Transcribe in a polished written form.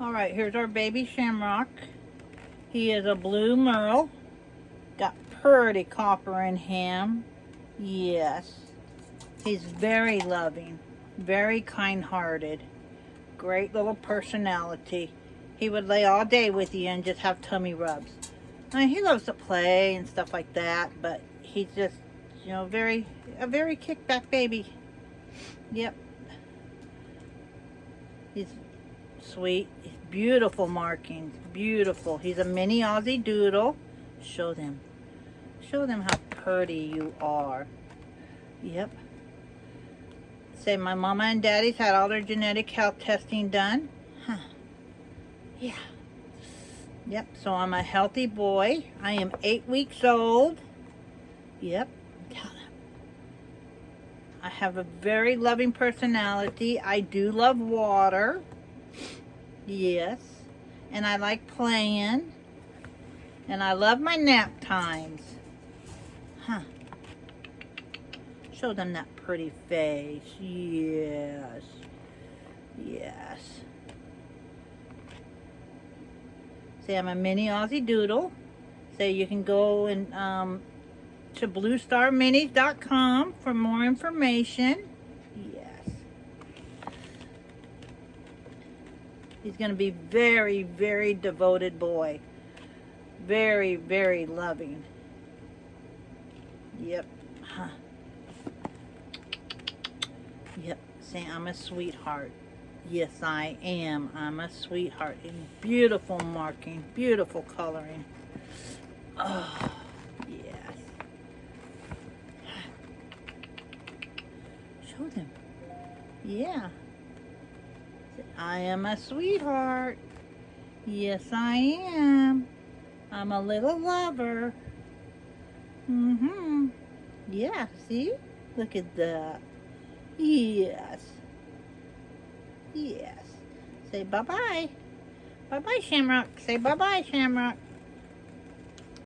Alright, here's our baby Shamrock. He is a blue merle. Got pretty copper in him. Yes. He's very loving. Very kind-hearted. Great little personality. He would lay all day with you and just have tummy rubs. I mean, he loves to play and stuff like that, but he's just, you know, a very kickback baby. Yep. He's sweet. He's beautiful markings. Beautiful. He's a mini Aussiedoodle. Show them. Show them how pretty you are. Yep. Say my mama and daddy's had all their genetic health testing done. Huh. Yeah. Yep, so I'm a healthy boy. I am 8 weeks old. Yep. Tell them. I have a very loving personality. I do love water. Yes. And I like playing. And I love my nap times. Huh. Show them that pretty face. Yes. Yes. Say I'm a mini Aussiedoodle. Say you can go and to bluestarminis.com for more information. Yes. He's going to be very, very devoted boy. Very, very loving. Yep. Huh. Yep. Say I'm a sweetheart. Yes, I am. I'm a sweetheart. And beautiful marking. Beautiful coloring. Oh, yes. Show them. Yeah. I am a sweetheart. Yes, I am. I'm a little lover. Mm-hmm. Yeah, see? Look at that. Yes. Yes. Say bye-bye. Bye-bye, Shamrock. Say bye-bye, Shamrock.